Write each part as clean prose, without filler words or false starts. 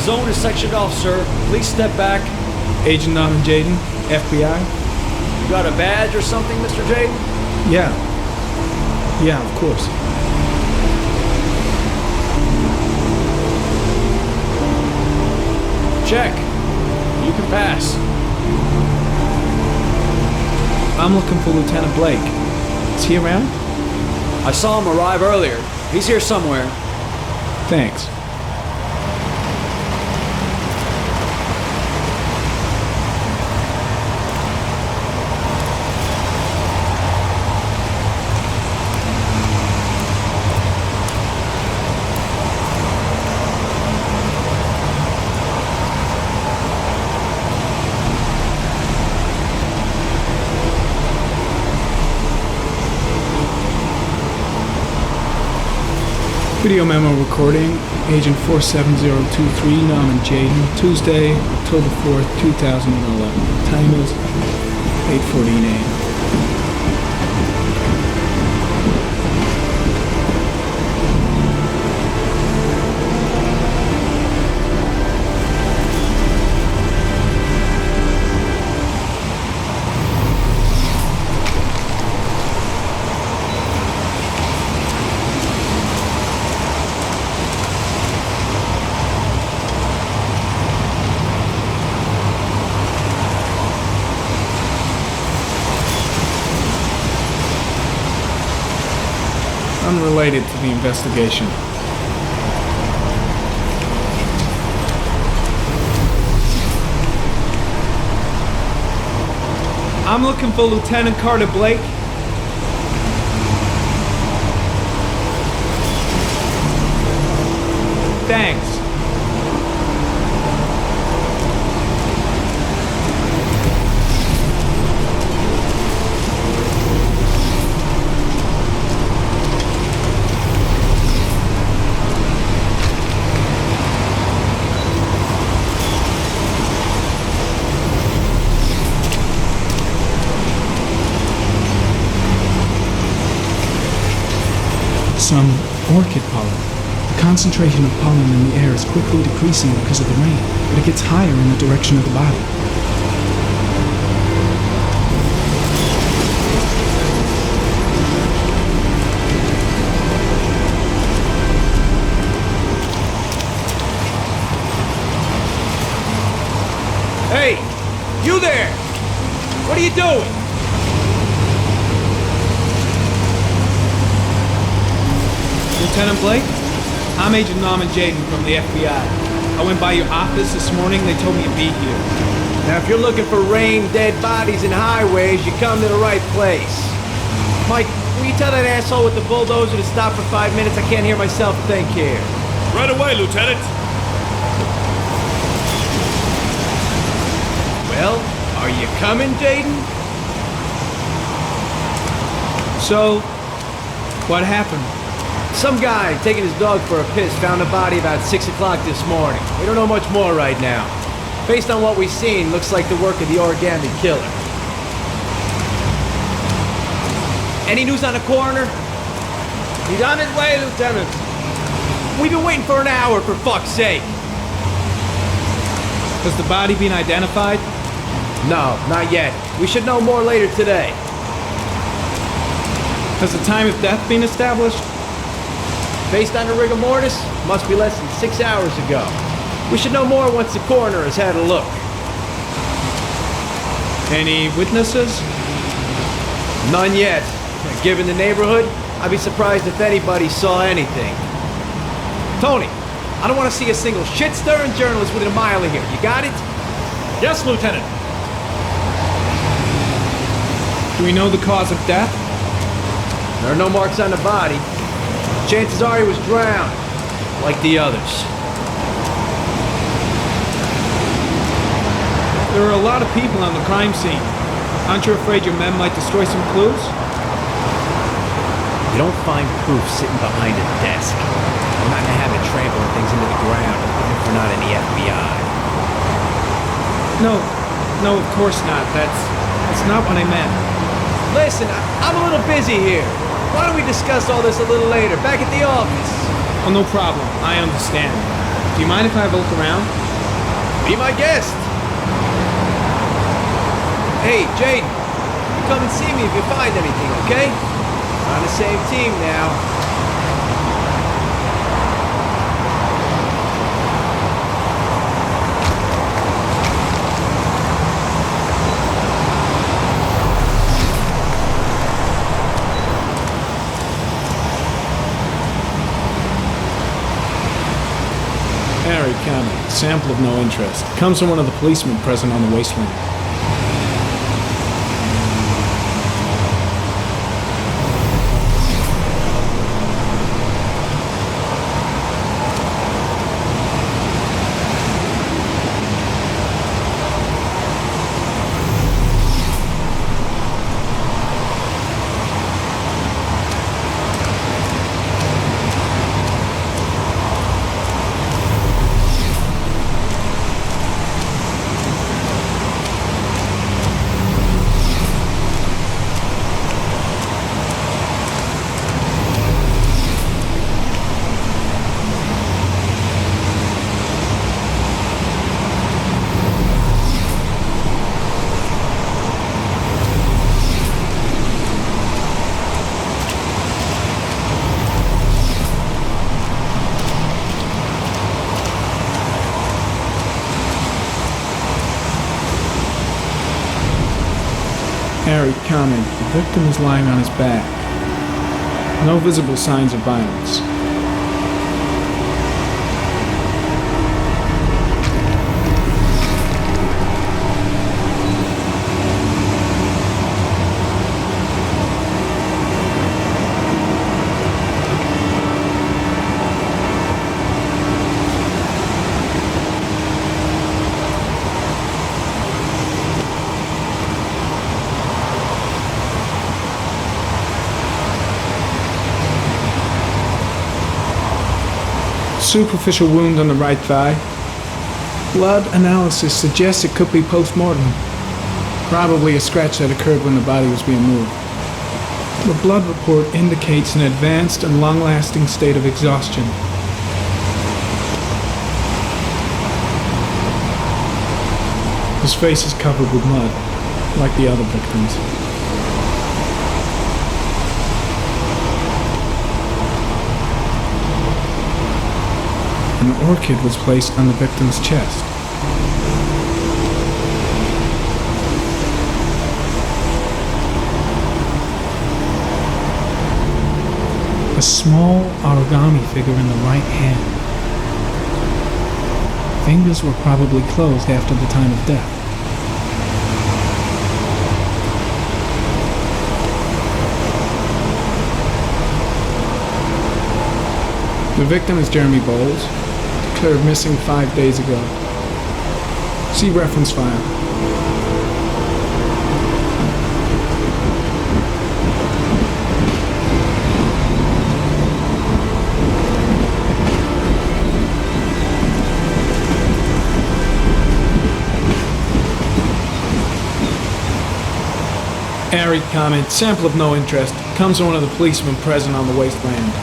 zone is sectioned off, sir. Please step back. Agent Norman Jaden, FBI. You got a badge or something, Mr. Jaden? Yeah. Yeah, of course. Check. You can pass. I'm looking for Lieutenant Blake. Is he around? I saw him arrive earlier. He's here somewhere. Thanks. Video memo recording, Agent 47023, Norman Jaden, Tuesday, October 4th, 2011. Time is 8:14 a.m. Unrelated to the investigation. I'm looking for Lieutenant Carter Blake. Thanks. Some orchid pollen. The concentration of pollen in the air is quickly decreasing because of the rain, but it gets higher in the direction of the body. Hey! You there! What are you doing? Lieutenant Blake? I'm Agent Norman Jaden from the FBI. I went by your office this morning. They told me to be here. Now, if you're looking for rain, dead bodies, and highways, you come to the right place. Mike, will you tell that asshole with the bulldozer to stop for 5 minutes? I can't hear myself think here. Right away, Lieutenant. Well, are you coming, Jaden? So, what happened? Some guy taking his dog for a piss found a body about 6 o'clock this morning. We don't know much more right now. Based on what we've seen, looks like the work of the Origami Killer. Any news on the coroner? He's on his way, Lieutenant. We've been waiting for an hour, for fuck's sake. Has the body been identified? No, not yet. We should know more later today. Has the time of death been established? Based on the rigor mortis, must be less than 6 hours ago. We should know more once the coroner has had a look. Any witnesses? None yet. Given the neighborhood, I'd be surprised if anybody saw anything. Tony, I don't want to see a single shit-stirring journalist within a mile of here. You got it? Yes, Lieutenant. Do we know the cause of death? There are no marks on the body. Chances are he was drowned, like the others. There are a lot of people on the crime scene. Aren't you afraid your men might destroy some clues? You don't find proof sitting behind a desk. I'm not in the habit of trampling things into the ground, even if we're not in the FBI. No, of course not. That's not what I meant. Listen, I'm a little busy here. Why don't we discuss all this a little later, back at the office? Oh, no problem. I understand. Do you mind if I have a look around? Be my guest. Hey, Jaden, you come and see me if you find anything, okay? We're on the same team now. Harry County, sample of no interest. Comes from one of the policemen present on the wasteland. Harry commented, the victim is lying on his back. No visible signs of violence. Superficial wound on the right thigh. Blood analysis suggests it could be post-mortem. Probably a scratch that occurred when the body was being moved. The blood report indicates an advanced and long-lasting state of exhaustion. His face is covered with mud, like the other victims. An orchid was placed on the victim's chest. A small origami figure in the right hand. Fingers were probably closed after the time of death. The victim is Jeremy Bowles, declared missing 5 days ago. See reference file. Arid comment, sample of no interest, comes from one of the policemen present on the wasteland.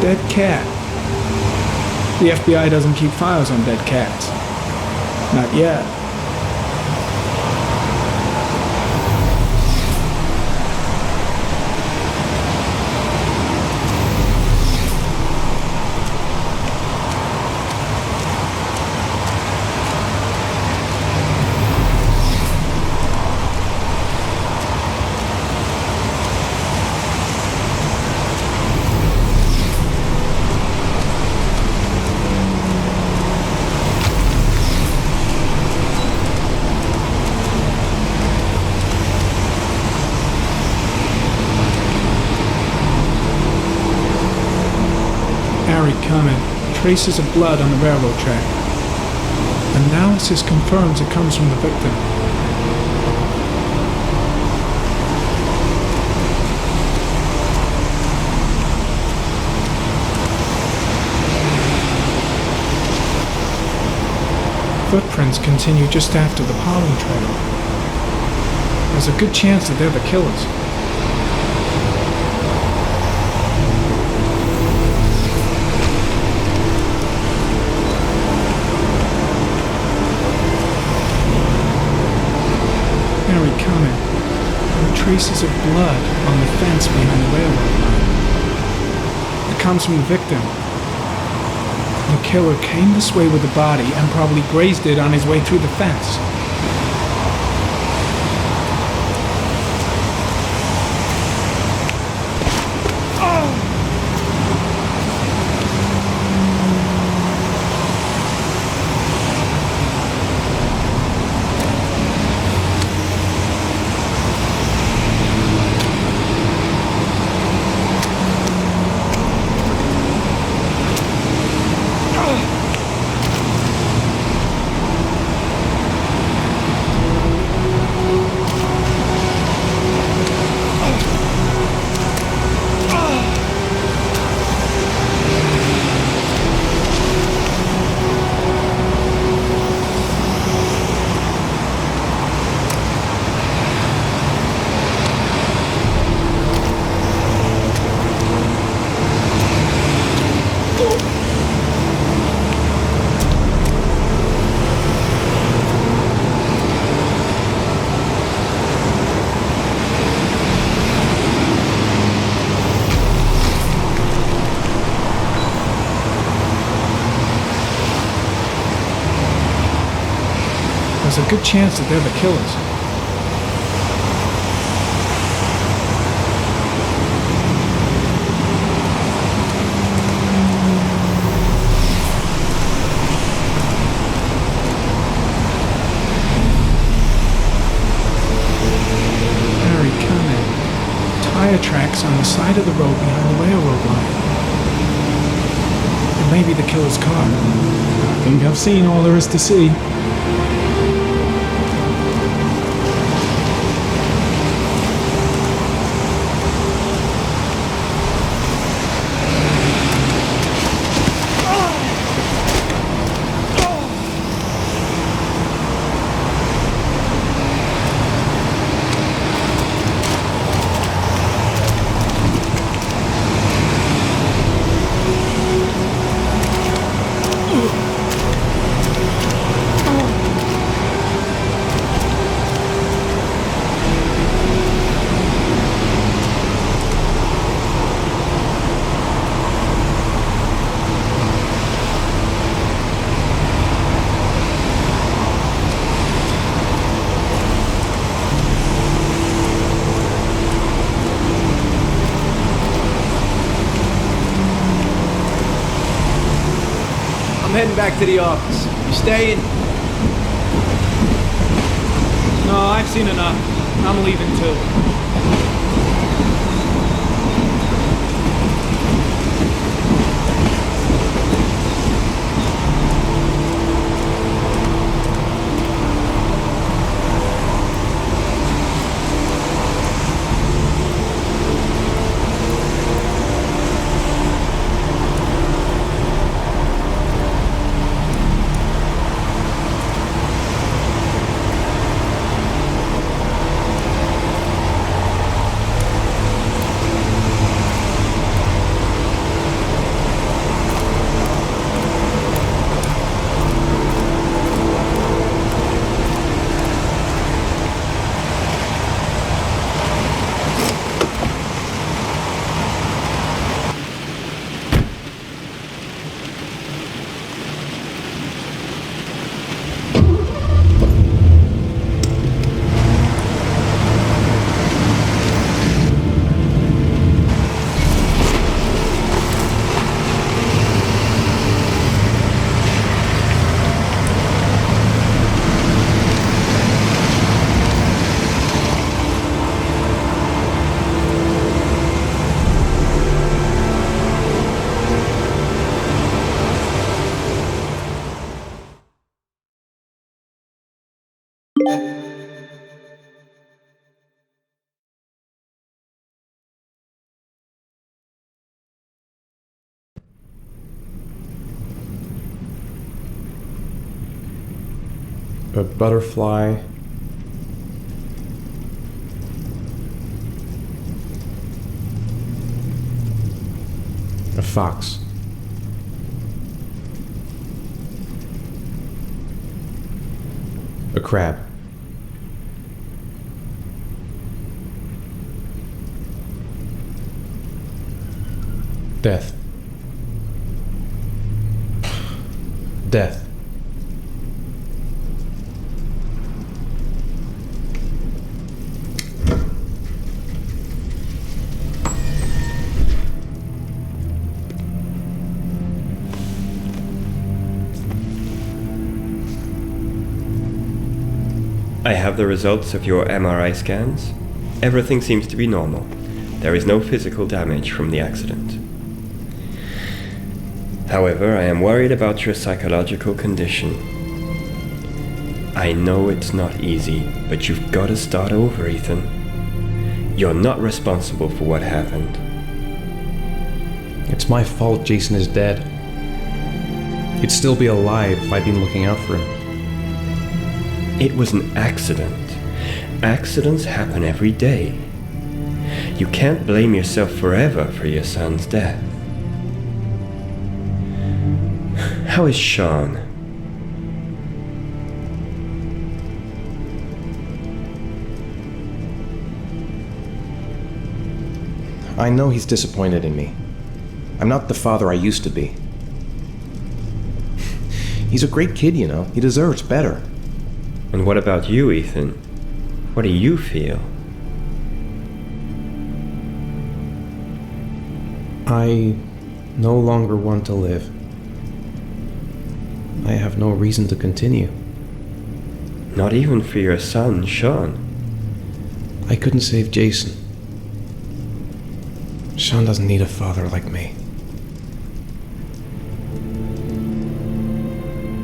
Dead cat. The FBI doesn't keep files on dead cats. Not yet. traces of blood on the railroad track. Analysis confirms it comes from the victim. Footprints continue just after the pollen trail. There's a good chance that they're the killers. Very common. There are traces of blood on the fence behind the railroad line. It comes from the victim. The killer came this way with the body and probably grazed it on his way through the fence. There's a good chance that they're the killers. Very common. Tire tracks on the side of the road behind the railroad line. It may be the killer's car. I think I've seen all there is to see. I'm heading back to the office. You staying? No, I've seen enough. I'm leaving too. A butterfly. A fox. A crab. Death. Death. I have the results of your MRI scans. Everything seems to be normal. There is no physical damage from the accident. However, I am worried about your psychological condition. I know it's not easy, but you've got to start over, Ethan. You're not responsible for what happened. It's my fault Jason is dead. He'd still be alive if I'd been looking out for him. It was an accident. Accidents happen every day. You can't blame yourself forever for your son's death. How is Sean? I know he's disappointed in me. I'm not the father I used to be. He's a great kid, you know. He deserves better. And what about you, Ethan? What do you feel? I no longer want to live. I have no reason to continue. Not even for your son, Sean. I couldn't save Jason. Sean doesn't need a father like me.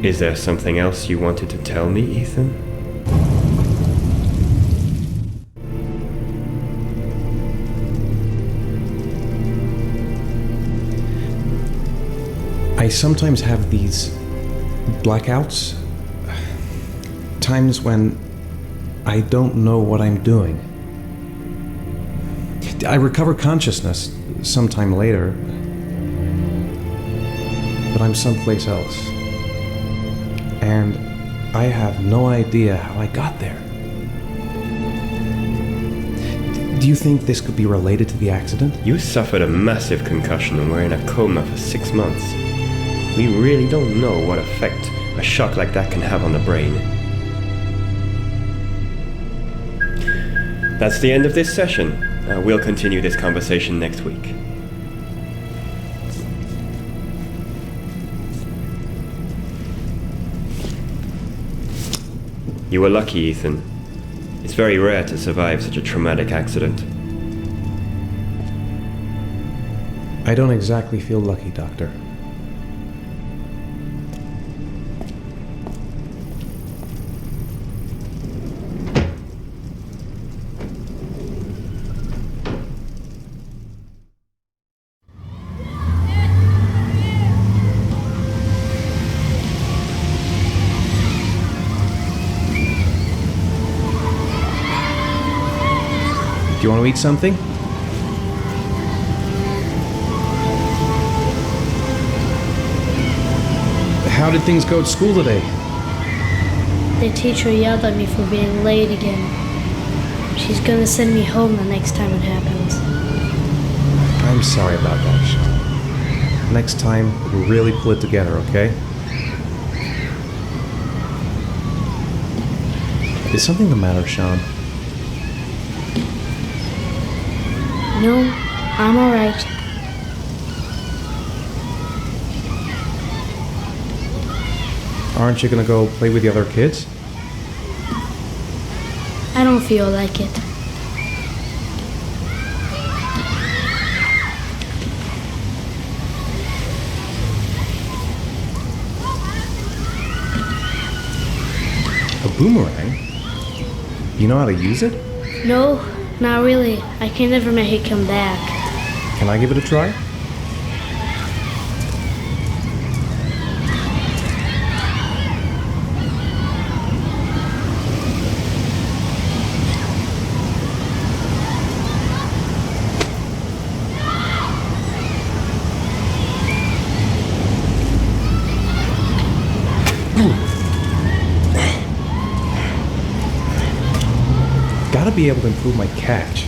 Is there something else you wanted to tell me, Ethan? I sometimes have these blackouts. Times when I don't know what I'm doing. I recover consciousness sometime later, but I'm someplace else. And I have no idea how I got there. Do you think this could be related to the accident? You suffered a massive concussion and were in a coma for 6 months. We really don't know what effect a shock like that can have on the brain. That's the end of this session. We'll continue this conversation next week. You were lucky, Ethan. It's very rare to survive such a traumatic accident. I don't exactly feel lucky, Doctor. Do you want to eat something? How did things go at school today? The teacher yelled at me for being late again. She's gonna send me home the next time it happens. I'm sorry about that, Sean. Next time, we'll really pull it together, okay? Is something the matter, Sean? No, I'm alright. Aren't you gonna go play with the other kids? I don't feel like it. A boomerang? You know how to use it? No, not really. I can never make it come back. Can I give it a try? Gotta be able to improve my catch.